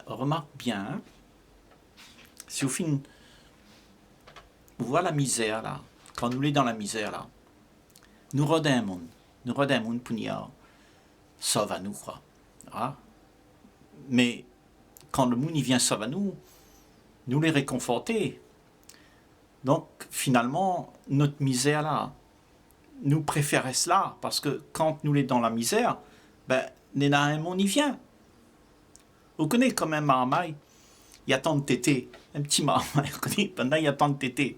Remarque bien, hein, si au fin, on voit la misère là, quand nous sommes dans la misère là, nous redons un monde pour nous sauver nous, quoi. Ah. Mais quand le monde il vient sauver nous les réconforter. Donc finalement, notre misère là, nous préférons cela, parce que quand nous sommes dans la misère, ben, un monde il vient. Vous connaissez quand même marmaille, il y a tant de tétés, un petit marmaille, vous connaissez, pendant il y a tant de tétés.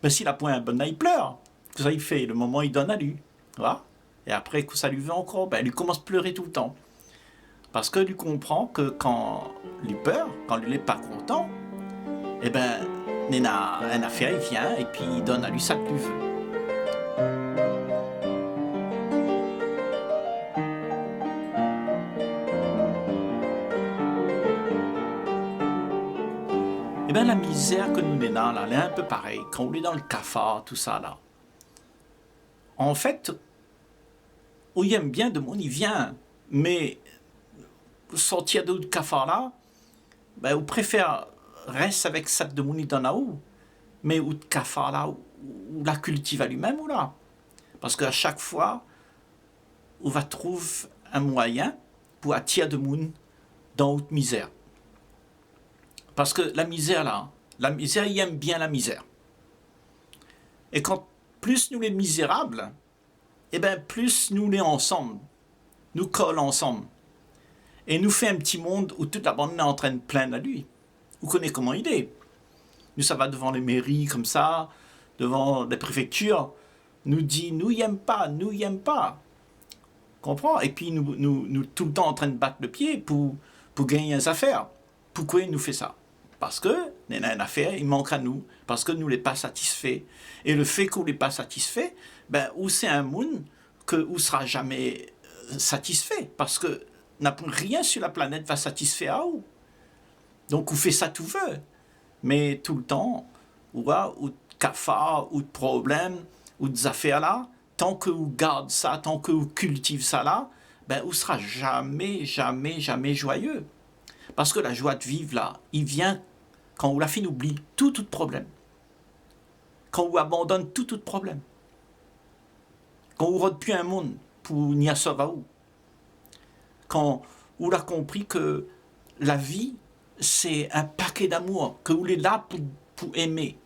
Ben s'il a point un bon, il pleure. Que ça il fait, le moment il donne à lui. Voilà. Et après que ça lui veut encore, ben, il commence à pleurer tout le temps. Parce que lui comprend que quand il pleure, quand il n'est pas content, eh ben, il y a une affaire, il vient et puis il donne à lui ça que lui veut. Eh bien, la misère que nous avons là, elle est un peu pareille. Quand on est dans le cafard, tout ça là. En fait, on y aime bien de monde, il vient. Mais sortir de cafard là, ben, on préfère rester avec ça de monde dans là haut. Mais ou de cafard là, ou la cultive à lui-même ou là. Parce qu'à chaque fois, on va trouver un moyen pour attirer de monde dans haute misère. Parce que la misère là, il aime bien la misère. Et quand plus nous les misérables, eh ben plus nous les ensemble, nous collons ensemble. Et nous fait un petit monde où toute la bande est en train de plaindre à lui. Vous connaissez comment il est. Nous, ça va devant les mairies comme ça, devant les préfectures, nous dit, nous y aime pas, nous y aime pas. Comprends? Et puis nous tout le temps en train de battre le pied pour gagner des affaires. Pourquoi il nous fait ça? Parce que, il y a une affaire, il manque à nous, parce que nous ne l'est pas satisfait. Et le fait qu'on ne l'est pas satisfait, ben, ou c'est un monde que où sera jamais satisfait, parce que rien sur la planète va satisfaire à où. Donc, on fait ça tout veut. Mais tout le temps, ou de cafard, ou de problèmes, ou des affaires là, tant que vous gardez ça, tant que vous cultivez ça là, ben, vous ne sera jamais, jamais, jamais joyeux. Parce que la joie de vivre là, il vient quand vous la fin oublie tout problème. Quand vous abandonnez tout problème. Quand vous ne plus un monde pour n'y sauver où. Quand vous l'avez compris que la vie, c'est un paquet d'amour, que vous êtes là pour aimer.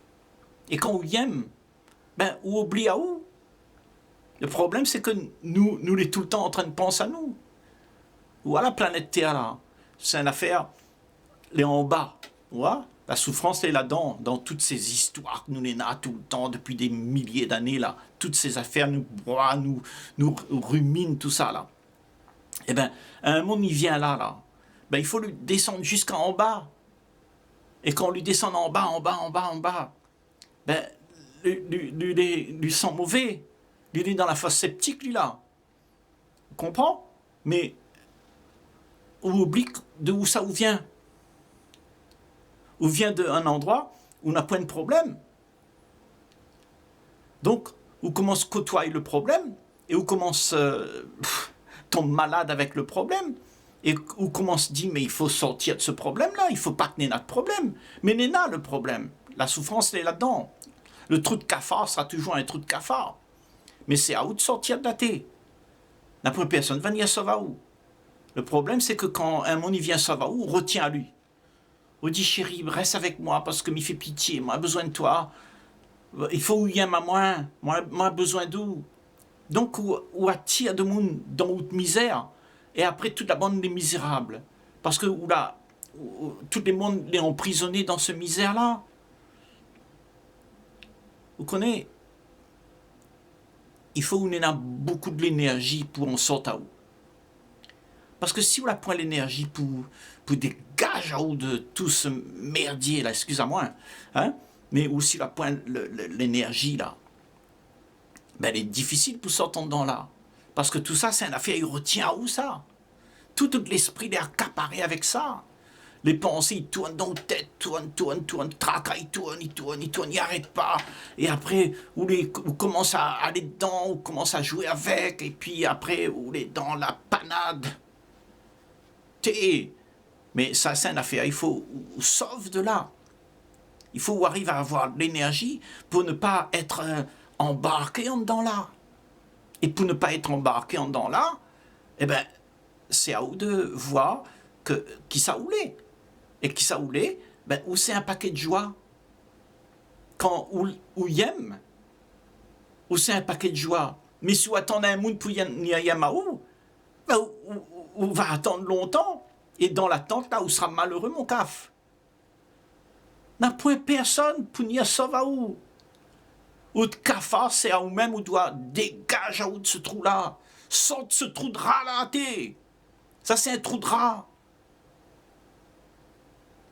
Et quand vous aimez, ben, vous oubliez à où. Le problème, c'est que nous sommes tout le temps en train de penser à nous. Ou à la planète Terre, là. C'est une affaire, elle est en bas. Ouais? La souffrance est là-dedans, dans toutes ces histoires que nous les avons tout le temps, depuis des milliers d'années, là. Toutes ces affaires nous broient, nous ruminent, tout ça, là. Eh bien, à un moment, il vient là. Ben, il faut lui descendre jusqu'en bas. Et quand on lui descend en bas, ben, lui sent mauvais. Lui est dans la fosse septique, lui, là. On comprend? Mais on oublie de où ça vient. Ou vient d'un endroit où on n'a point de problème. Donc, on commence à côtoyer le problème, et on commence tombe malade avec le problème, et on commence à dire, mais il faut sortir de ce problème-là, il ne faut pas que Néna de problème. Mais Néna, le problème, la souffrance, elle est là-dedans. Le trou de cafard sera toujours un trou de cafard. Mais c'est à où de sortir de la thé. N'importe personne va venir sauver où. Le problème, c'est que quand un monde vient sauver où, on retient à lui. On dit, chérie, reste avec moi parce que m'y fait pitié, moi, j'ai besoin de toi. Il faut où il y a moi, besoin d'où. Donc, on attire de monde dans haute misère, et après, toute la bande des misérables. Parce que tout le monde est emprisonné dans ce misère-là. Vous connaissez? Il faut qu'on ait beaucoup de l'énergie pour en sortir à où. Parce que si on a point l'énergie pour dégager à où de tout ce merdier là, excusez-moi, hein, mais aussi la point l'énergie là, ben elle est difficile pour sortir dedans là. Parce que tout ça, c'est une affaire, il retient à où ça? Tout l'esprit est accaparé avec ça. Les pensées, ils tournent dans la tête, tournent, traca, ils tournent, ils n'arrêtent pas. Et après, on commence à aller dedans, on commence à jouer avec, et puis après, on est dans la panade. Mais ça, c'est une affaire, il faut sauve de là. Il faut arriver à avoir de l'énergie pour ne pas être embarqué en dedans là. Et pour ne pas être embarqué en dedans là, eh ben, c'est à vous de voir qui ça roulait. Et qui ça roulait, ben, où c'est un paquet de joie. Quand où y aime, où c'est un paquet de joie. Mais si vous attendez un monde pour y aller à où, ben, on va attendre longtemps. Et dans l'attente, là, où sera malheureux, mon caf. N'a point personne pour n'y sauver à où. Ou de cafard, c'est à vous-même, où doit dégager à où de ce trou-là. Sort de ce trou de rat là, t'es. Ça, c'est un trou de rat.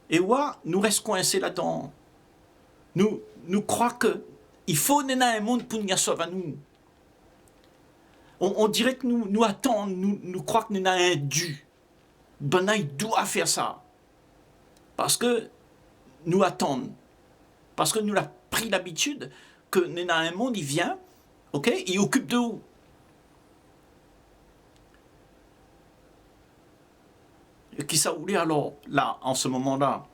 Et ouais, nous restons coincés là-dedans. Nous croyons que il faut un monde pour nous sauver à nous. On dirait que nous attendons, nous croyons que nous avons un dû. Ben là, il doit faire ça. Parce que nous attendons. Parce que nous avons pris l'habitude que nous avons un monde, il vient, ok, il occupe de où. Et qui ça voulait alors, là, en ce moment-là?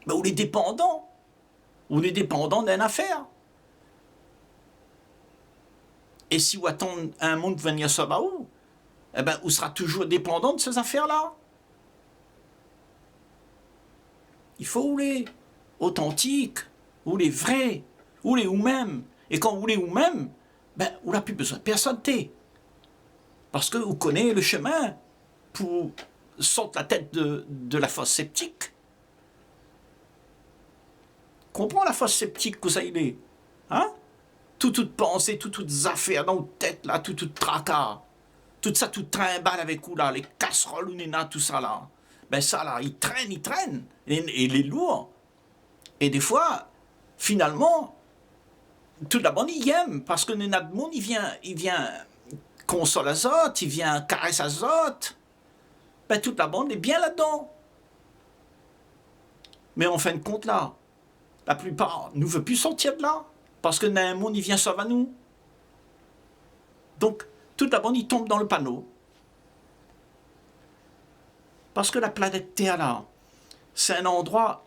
Ben, on est dépendant. On est dépendant d'une affaire. Et si vous attendez un monde venir sur où, eh ben, on sera toujours dépendant de ces affaires-là. Il faut ou les authentiques, ou les vrais, ou les ou-même. Et quand vous les ou-même, ben, on n'a plus besoin de personne. Parce que vous connaissez le chemin pour sortir la tête de la fosse sceptique. Comprends la fosse sceptique que ça il est. Hein? Toute pensée, toutes affaires dans la tête, là, tout tracas. Tout ça, tout trimballe avec vous, là, les casseroles, ou nena, tout ça, là. Ben ça, là, il traîne. Et il est lourd. Et des fois, finalement, tout d'abord, il aime, parce que nena de monde, il vient console à Zot, il vient caresse à Zot. Ben toute la bande est bien là-dedans. Mais en fin de compte, là, la plupart ne veut plus sortir de là. Parce que d'un monde, il vient sauver à nous. Donc, toute la bande, il tombe dans le panneau. Parce que la planète Terre, là, c'est un endroit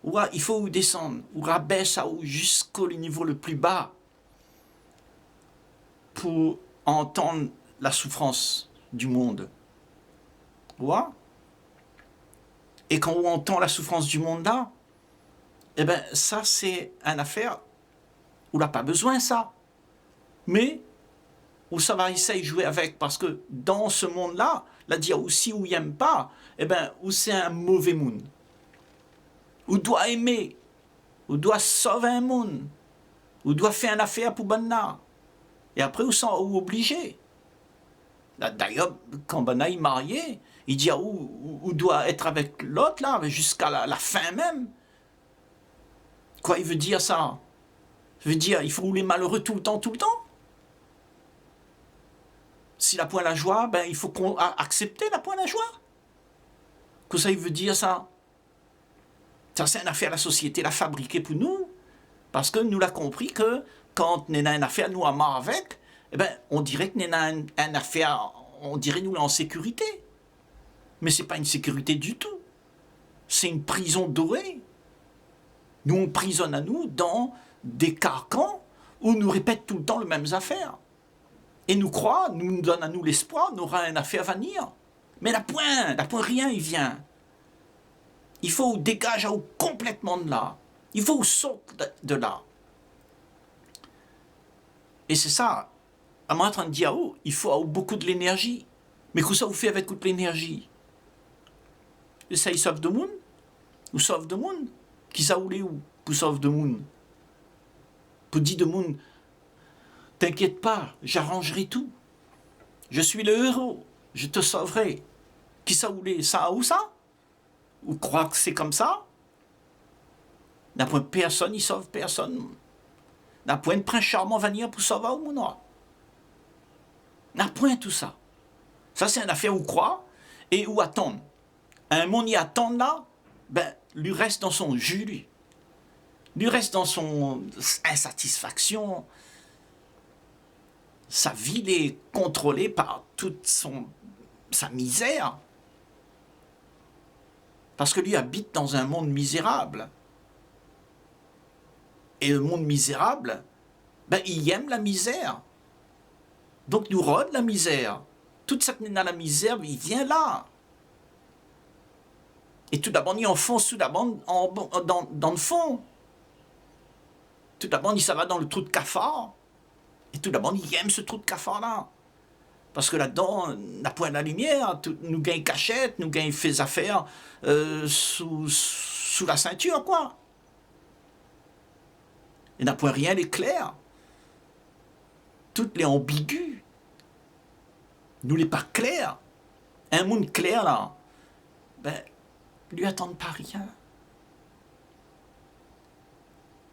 où il faut descendre, où rabaisse jusqu'au niveau le plus bas pour entendre la souffrance du monde. Ouais. Et quand on entend la souffrance du monde là, eh ben ça c'est une affaire où on n'a pas besoin ça. Mais où ça va essayer de jouer avec, parce que dans ce monde-là, là dire aussi où il n'aime pas, eh ben où c'est un mauvais monde. Où doit aimer, où doit sauver un monde, où doit faire une affaire pour Banna. Et après, où sont obligés. D'ailleurs, quand Banna est marié, il dit où doit être avec l'autre là, jusqu'à la fin même. Quoi, il veut dire ça? Il veut dire, il faut rouler malheureux tout le temps? Si la pointe la joie, ben il faut qu'on accepter la pointe la joie. Que ça, il veut dire ça? Ça, c'est une affaire la société l'a fabriquée pour nous. Parce que nous l'a compris que quand on a une affaire, nous, à mort avec, eh ben, on dirait que nous avons une affaire, on dirait nous en sécurité. Mais ce n'est pas une sécurité du tout. C'est une prison dorée. Nous, on prisonne à nous dans des carcans où nous répète tout le temps les mêmes affaires. Et nous croit, nous donne à nous l'espoir, nous aura une affaire à venir. Mais la pointe rien, il vient. Il faut dégager complètement de là. Il faut sortir de là. Et c'est ça. À moi en train de dire, il faut avoir beaucoup de l'énergie. Mais que ça vous fait avec toute l'énergie? Et ça, il sauve de monde? Ou sauve de monde? Qui ça voulait où? Pour sauve de monde? Pour dire de monde, t'inquiète pas, j'arrangerai tout. Je suis le héros. Je te sauverai. Qui ça voulait? Ça ou ça? Ou croire que c'est comme ça? N'a point personne, il sauve personne. N'a point de prince charmant venir pour sauver au monde. N'a point tout ça. Ça, c'est une affaire où croire et où attendre. Un monde y attend là, ben, lui reste dans son jus, lui. Lui reste dans son insatisfaction. Sa vie est contrôlée par toute sa misère. Parce que lui habite dans un monde misérable. Et le monde misérable, ben, il aime la misère. Donc nous rôde la misère. Toute cette dans la misère, il vient là. Et tout d'abord, il enfonce tout d'abord dans le fond. Tout d'abord, ça va dans le trou de cafard. Et tout d'abord, il aime ce trou de cafard-là. Parce que là-dedans, on n'a point la lumière. Nous gagnons cachette, nous gagnons fait affaires sous la ceinture, quoi. Il n'a point rien d'éclair. Toutes les ambigus. Nous les pas clairs. Un monde clair, là, ben, lui attendent pas rien.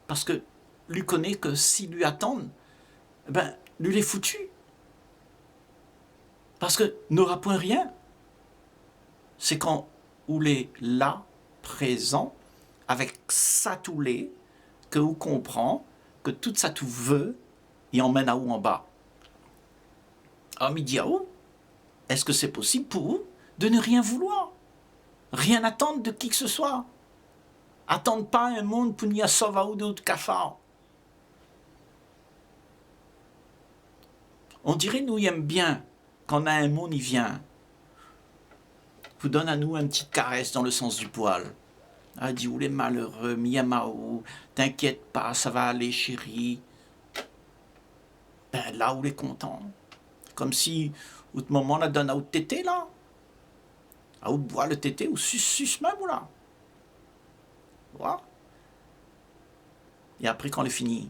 Parce que lui connaît que s'il lui attendent, ben, lui les foutu. Parce que n'aura point rien. C'est quand où les là, présent, avec ça tous les, que vous comprend que tout ça tout veut, il emmène à où en bas. Ah, mais dit à où? Est-ce que c'est possible pour vous de ne rien vouloir? Rien attendre de qui que ce soit? Attendre pas un monde pour n'y sauver ou d'autres cafards. On dirait nous y aime bien quand on a un monde il vient. Vous donne à nous une petite caresse dans le sens du poil. Ah, dit, ou les malheureux, Miyamao, t'inquiète pas, ça va aller, chérie. Ben là où les content. Comme si, au moment, on la donne à au tété, là. À où boire le tété, ou sus même, là. Voilà. Et après, quand on est fini,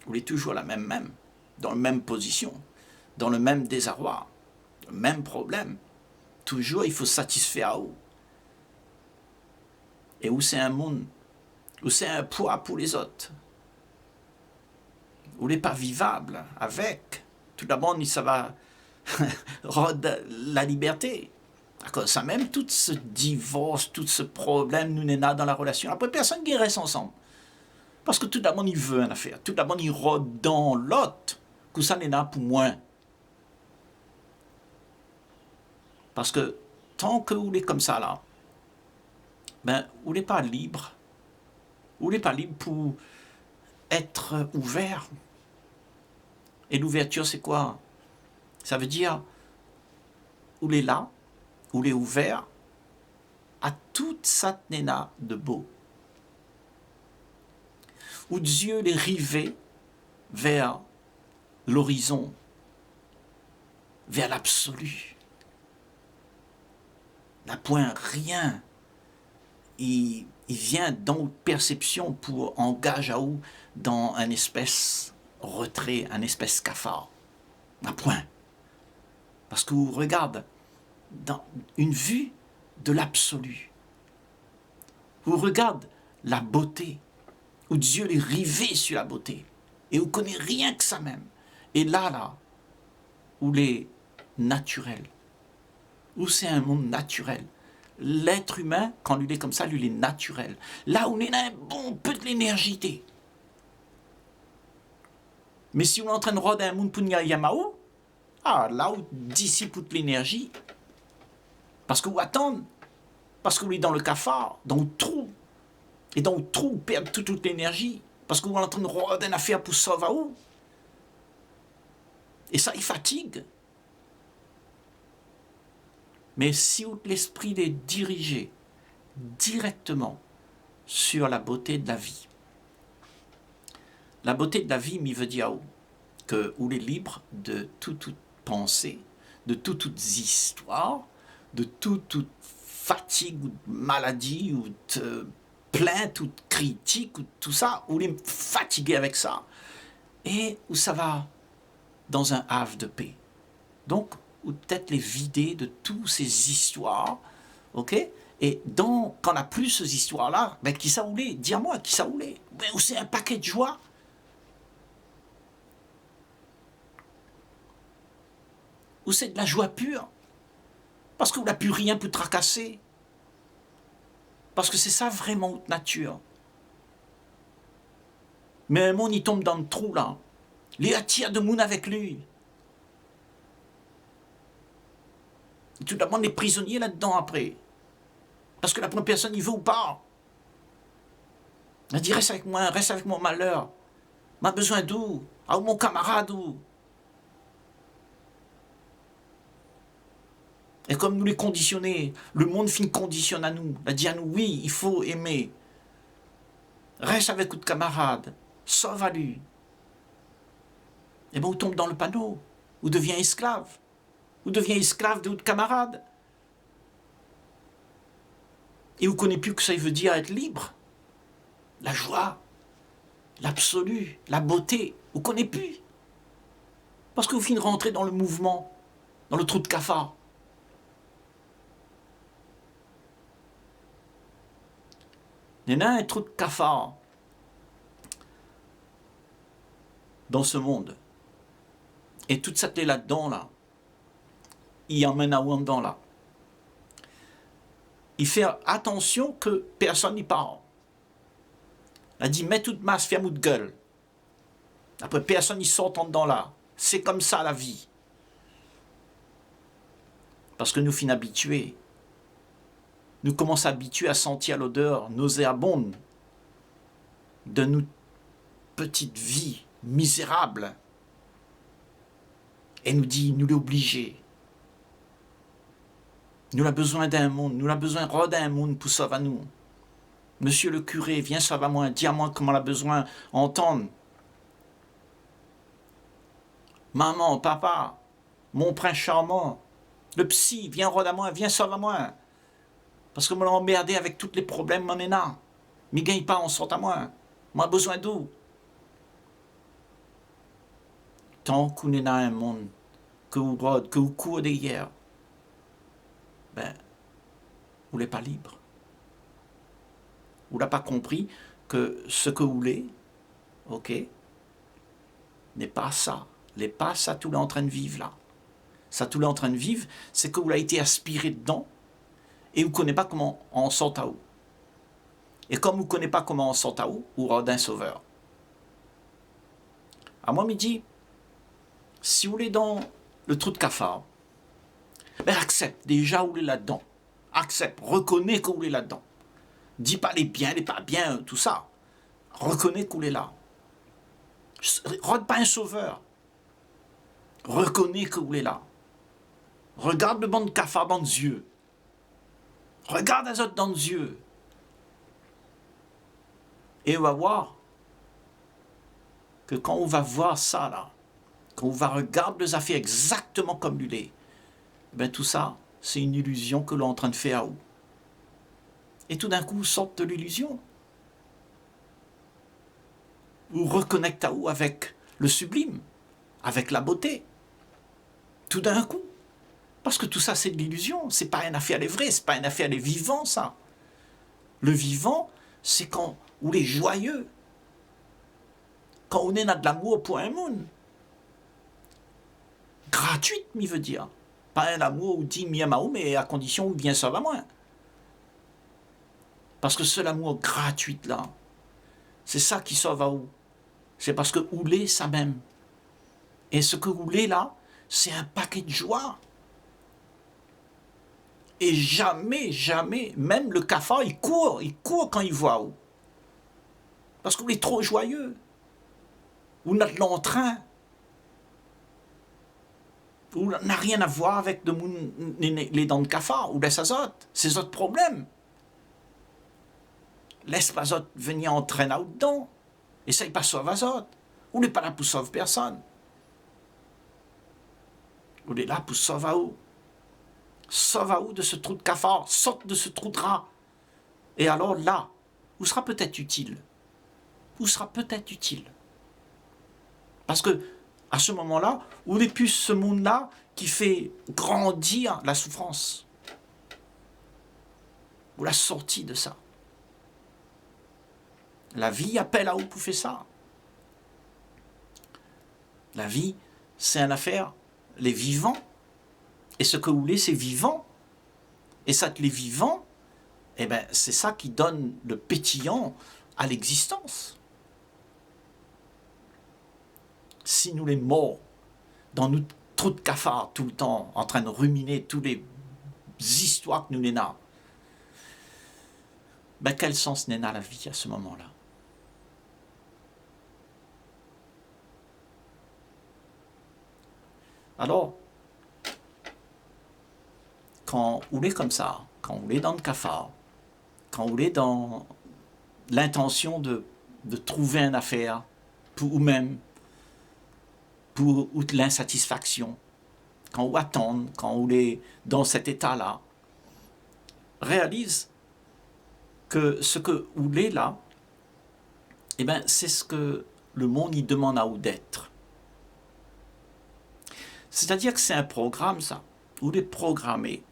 on est toujours la même, dans la même position, dans le même désarroi, le même problème. Toujours, il faut satisfaire à où. Et où c'est un monde, où c'est un poids pour les autres, où n'est pas vivable avec. Tout d'abord, ça va rendre la liberté. Ça même, tout ce divorce, tout ce problème, nous n'est là dans la relation. Après, personne qui reste ensemble. Parce que tout d'abord, il veut une affaire. Tout d'abord, il rôde dans l'autre. Que ça n'est là pour moi. Parce que tant que vous êtes comme ça, là, ben, vous n'êtes pas libre. Vous n'êtes pas libre pour être ouvert. Et l'ouverture, c'est quoi? Ça veut dire, où est là, où est ouvert à toute ça néna de beau. Où Dieu est rivé vers l'horizon, vers l'absolu. N'a point rien. Il vient dans une perception pour engager à où dans un espèce retrait, un espèce cafard. N'a point. Parce que vous regardez dans une vue de l'absolu. Vous regardez la beauté, où Dieu est rivé sur la beauté, et vous ne connaissez rien que ça même. Et là, où les naturel, où c'est un monde naturel. L'être humain, quand il est comme ça, lui, il est naturel. Là où on est un bon peu de l'énergie. Mais si on est en train de rôder un monde pour Yamao, là où dissipe toute l'énergie, parce que vous attendez, parce que vous êtes dans le cafard, dans le trou, et dans le trou, vous perdez toute l'énergie, parce que vous êtes en train de rôder une affaire pour sauver où. Et ça, il fatigue. Mais si l'esprit est dirigé directement sur la beauté de la vie, la beauté de la vie, m'y veut dire que où est libre de toute pensée, de toutes histoires, de toute fatigue ou maladie ou plainte ou critique ou tout ça, où il est fatigué avec ça, et où ça va dans un havre de paix. Donc, ou peut-être les vider de toutes ces histoires, ok? Et donc, quand on n'a plus ces histoires-là, ben qui ça voulait? Dis-moi, qui ça voulait? Ben, où c'est un paquet de joie? Où c'est de la joie pure? Parce qu'on n'a plus rien pour tracasser. Parce que c'est ça vraiment notre nature. Mais un monde, il tombe dans le trou, là. Il attire de monde avec lui. Et tout d'abord, on est prisonnier là-dedans après. Parce que la première personne, il veut ou pas. Elle dit, reste avec moi, reste avec mon malheur. M'a besoin d'où? Ah, mon camarade où? Et comme nous les conditionnés, le monde finit conditionne à nous. Il dit à nous, oui, il faut aimer. Reste avec votre camarade. Sauve à lui. Et bien, on tombe dans le panneau. On devient esclave. On devient esclave de votre camarade. Et vous ne connaissez plus que ça veut dire être libre. La joie, l'absolu, la beauté. Vous ne connaissez plus. Parce que vous finissez de rentrer dans le mouvement, dans le trou de cafard. Il y a un trou de cafard dans ce monde. Et toute cette là-dedans, là, il emmène à où dedans, là. Il fait attention que personne n'y parle. Il a dit, mets toute masse, ferme de gueule. Après, personne n'y sort en dedans, là. C'est comme ça, la vie. Parce que nous finissons habitués. Nous commençons à habituer à sentir l'odeur nauséabonde de notre petite vie misérable. Et nous dit, nous l'obligés. Nous avons besoin d'un monde, nous avons besoin d'un monde pour sauver nous. Monsieur le curé, viens sauver moi, dis à moi comment on a besoin d'entendre. Maman, papa, mon prince charmant, le psy, viens à moi, viens sauver moi. Parce que je m'ai emmerdé avec tous les problèmes, mon éna. Mais gagne pas, on sort à moi. Moi, besoin d'où? Tant qu'on est dans un monde, que vous rôdez, que vous courez derrière, ben, vous n'êtes pas libre. Vous n'avez pas compris que ce que vous voulez, ok, n'est pas ça. N'est pas ça tout est en train de vivre là. Ça tout est en train de vivre, c'est que vous l'avez été aspiré dedans et vous ne connaissez pas comment on sort à où. Et comme vous ne connaissez pas comment on sort à où, vous rôdez un sauveur. À moi, midi, si vous voulez dans le trou de cafard, ben accepte déjà où vous êtes là-dedans. Accepte, reconnais que vous êtes là-dedans. Dis pas les biens, les pas bien, tout ça. Reconnais que vous êtes là. Rôde pas un sauveur. Reconnais que vous êtes là. Regarde le banc de cafard dans les yeux. Regarde les autres dans les yeux. Et on va voir que quand on va voir ça là, quand on va regarder les affaires exactement comme il est, ben tout ça, c'est une illusion que l'on est en train de faire à vous. Et tout d'un coup, vous sortez de l'illusion. Vous reconnectez à vous avec le sublime, avec la beauté. Tout d'un coup. Parce que tout ça, c'est de l'illusion. C'est pas une affaire des vrais, c'est pas une affaire des vivants, ça. Le vivant, c'est quand on est joyeux. Quand on est dans de l'amour pour un monde. Gratuite, m'y veut dire. Pas un amour où dit miamaou, mais à condition où bien ça va moins. Parce que ce l'amour gratuit là, c'est ça qui sauve à où. C'est parce que oulé ça même. Et ce que oulé là, c'est un paquet de joie. Et jamais, jamais, même le cafard, il court quand il voit où. Parce qu'il est trop joyeux. Ou n'a de l'entrain. Ou n'a rien à voir avec les dents de cafard, ou les azotes. C'est autres problèmes. Laisse pas autres venir entraîner là-dedans. Essaye pas de sauver les autres. On n'est pas là pour sauver personne. On est là pour sauver où. Sauve à où de ce trou de cafard, sorte de ce trou de rat. Et alors là, vous sera peut-être utile. Vous sera peut-être utile. Parce que, à ce moment-là, vous n'est plus ce monde-là qui fait grandir la souffrance. Vous la sortie de ça. La vie appelle à où pour faire ça. La vie, c'est une affaire, les vivants. Et ce que vous voulez, c'est vivant. Et ça, les vivants, eh ben, c'est ça qui donne le pétillant à l'existence. Si nous les morts, dans notre trou de cafard tout le temps, en train de ruminer toutes les histoires que nous n'avons, ben quel sens n'est la vie à ce moment-là? Alors, quand vous est comme ça, quand vous est dans le cafard, quand vous est dans l'intention de trouver une affaire pour vous-même, pour l'insatisfaction, quand vous attendez, quand vous êtes dans cet état-là, réalise que ce que vous êtes là, eh ben, c'est ce que le monde y demande à vous d'être. C'est-à-dire que c'est un programme, ça. Vous êtes programmé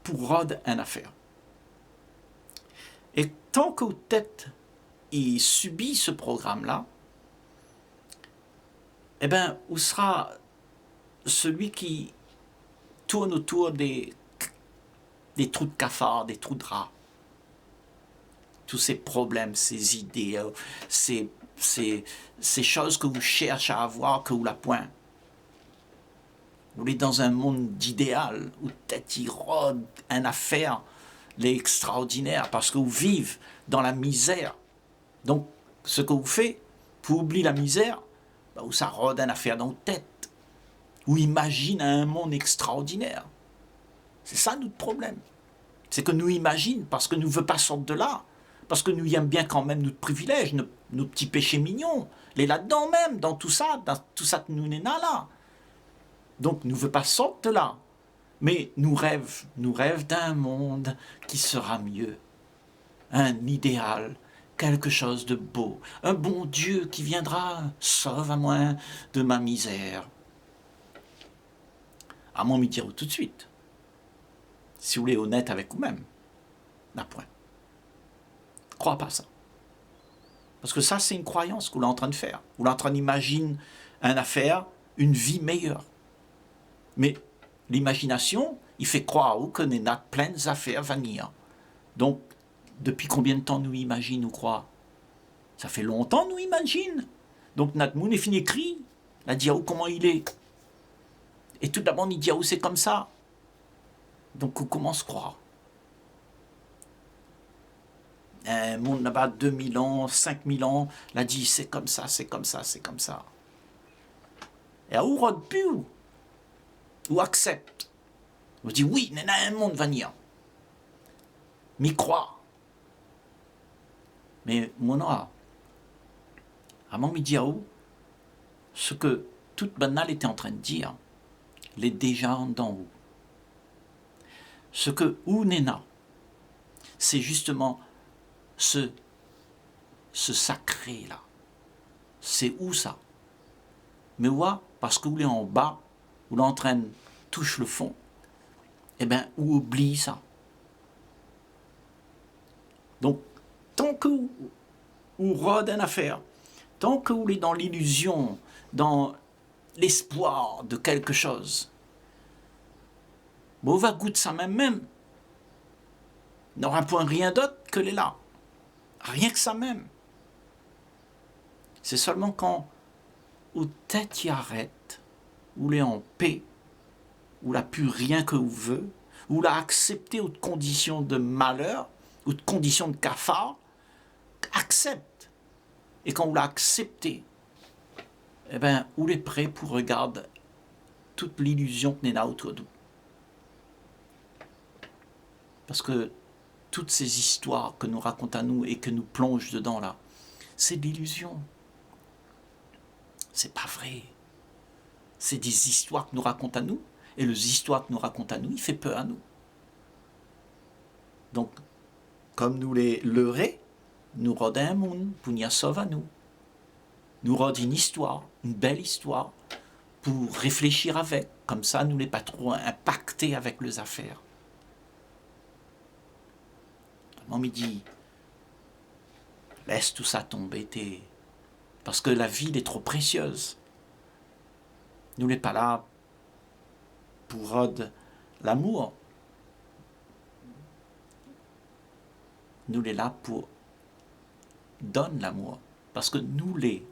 pour rendre une affaire. Et tant que votre tête il subit ce programme-là, eh bien, vous sera celui qui tourne autour des trous de cafard, des trous de rat. Tous ces problèmes, ces idées, ces choses que vous cherchez à avoir, que vous la point. Vous êtes dans un monde d'idéal, où peut-être il rôde une affaire l'extraordinaire, parce que vous vivez dans la misère. Donc, ce que vous faites, pour oublier la misère, bah, ça rôde une affaire dans votre tête. Ou imagine un monde extraordinaire. C'est ça notre problème. C'est que nous imaginons, parce que nous ne voulons pas sortir de là, parce que nous aimons bien quand même notre privilège, nos petits péchés mignons, les là-dedans même, dans tout ça que nous n'est là. Donc nous ne voulons pas sortir de là. Mais nous rêvons d'un monde qui sera mieux. Un idéal, quelque chose de beau, un bon Dieu qui viendra, sauve à moi de ma misère. À mon me dire tout de suite, si vous voulez honnête avec vous-même, n'a point. Crois pas ça. Parce que ça, c'est une croyance que vous êtes en train de faire. Vous êtes en train d'imaginer une affaire, une vie meilleure. Mais l'imagination, il fait croire qu'on est plein d'affaires vanilla. Donc, depuis combien de temps nous imaginons, nous croit? Ça fait longtemps nous imagine. Donc notre monde est fini écrit. La diao comment il est. Et tout d'abord on dit c'est comme ça. Donc on commence à croire. Un monde là-bas 2000 ans, 5000 ans, l'a dit c'est comme ça, c'est comme ça, c'est comme ça. Et à où rôde plus ou accepte. On dit oui, il y a un monde vanilla. M'y croire. Mais mon à mon midiaou, ce que toute banale était en train de dire, l'est déjà en haut. Ce que ou nena, c'est justement ce sacré là. C'est où ça? Mais ouais, parce que vous l'êtes en bas, vous l'entraîne touche le fond, eh bien, ou oublie ça. Donc, tant que vous rôde une affaire, tant que vous êtes dans l'illusion, dans l'espoir de quelque chose, bon, on va goûter ça même. Il n'aura point rien d'autre que les là. Rien que ça même. C'est seulement quand vous tête y arrête, vous l'est en paix, vous n'a plus rien que vous veut, vous l'a accepté aux conditions de malheur, aux conditions de cafard, accepte. Et quand vous l'acceptez, eh bien, vous êtes prêt pour regarder toute l'illusion que n'est là autour de vous. Parce que toutes ces histoires que nous racontent à nous et que nous plonge dedans là, c'est de l'illusion. C'est pas vrai. C'est des histoires que nous racontent à nous, et les histoires que nous racontent à nous, il fait peur à nous. Donc, comme nous les leurrés, nous rodons un monde pour nous sauver à nous. Nous rodons une histoire, une belle histoire, pour réfléchir avec. Comme ça, nous ne les pas trop impactés avec les affaires. Mon midi, laisse tout ça tomber, parce que la vie est trop précieuse. Nous n'est pas là pour rendre l'amour. Nous est là pour donner l'amour. Parce que nous les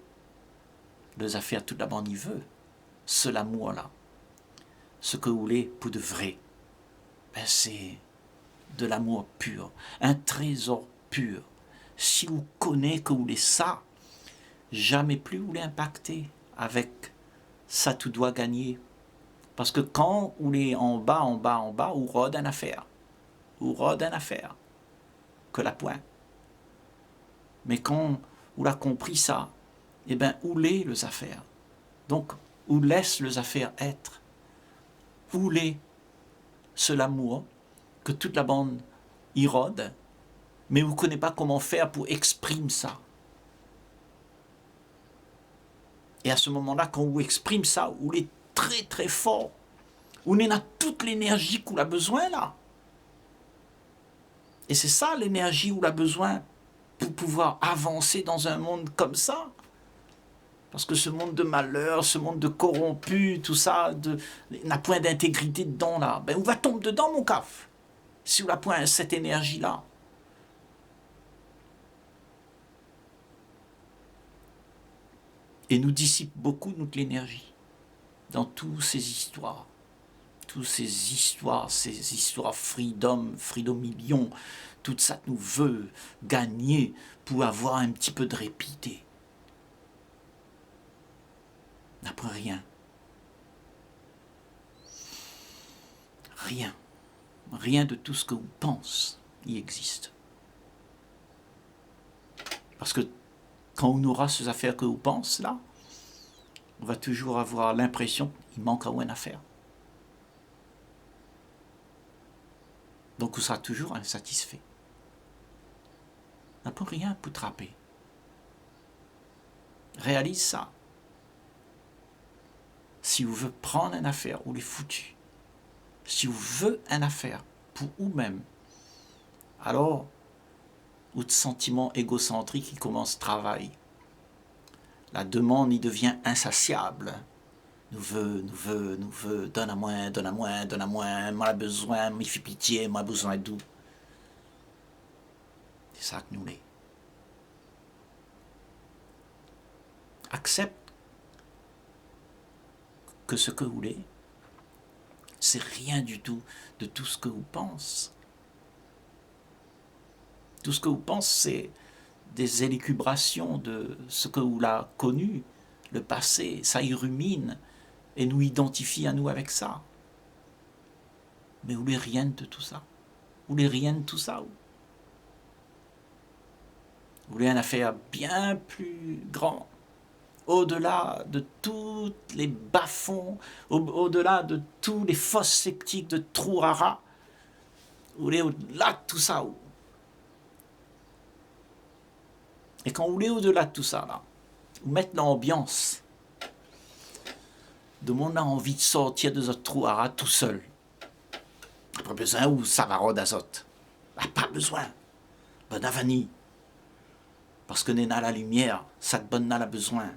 affaires tout d'abord n'y veut. Ce l'amour-là. Ce que vous voulez pour de vrai. Ben c'est de l'amour pur. Un trésor pur. Si vous connaissez que vous voulez ça, jamais plus vous l'impacter avec ça tout doit gagner. Parce que quand vous êtes en bas, vous rôde une affaire. Vous rôde une affaire. Que la point. Mais quand vous l'avez compris ça, eh bien, où les les affaires. Donc, où laisse les affaires être. Où les c'est l'amour que toute la bande y rôde, mais vous ne connaissez pas comment faire pour exprimer ça. Et à ce moment-là, quand vous exprimez ça, vous êtes très très fort. Vous n'avez toute l'énergie qu'on a besoin là. Et c'est ça l'énergie qu'on a besoin pour pouvoir avancer dans un monde comme ça. Parce que ce monde de malheur, ce monde de corrompu, tout ça, n'a point d'intégrité dedans là. Ben on va tomber dedans mon caf. Si on n'a point cette énergie là. Et nous dissipe beaucoup notre énergie dans toutes ces histoires. Toutes ces histoires freedom million, tout ça nous veut gagner pour avoir un petit peu de répit. N'après rien. Rien. Rien de tout ce que vous pensez y existe. Parce que quand on aura ces affaires que vous pensez là, on va toujours avoir l'impression qu'il manque à une affaire. Donc on sera toujours insatisfait. On n'a pas rien pour trapper. Réalise ça. Si vous voulez prendre une affaire, vous les foutu. Si vous voulez une affaire pour vous-même, alors votre sentiment égocentrique il commence à travailler. La demande y devient insatiable. Nous veut, donne à moi, moi besoin, m'y fait pitié, moi besoin d'où. C'est ça que nous l'est. Accepte que ce que vous voulez, c'est rien du tout de tout ce que vous pensez. Tout ce que vous pensez, c'est des élucubrations de ce que vous l'avez connu, le passé, ça y rumine et nous identifie à nous avec ça. Mais vous voulez rien de tout ça. Vous voulez rien de tout ça. Vous voulez une affaire bien plus grande, au-delà de tous les bas-fonds, au-delà de tous les fosses sceptiques de Trou-Rara. Vous voulez au-delà de tout ça. Et quand vous voulez au-delà de tout ça, là, vous mettez l'ambiance. De monde a envie de sortir de ce Trou-Rara tout seul. Pas besoin ou ça va rôder d'azote. Pas besoin. Bonne vanille. Parce que n'est la lumière, ça te bonne n'a la besoin.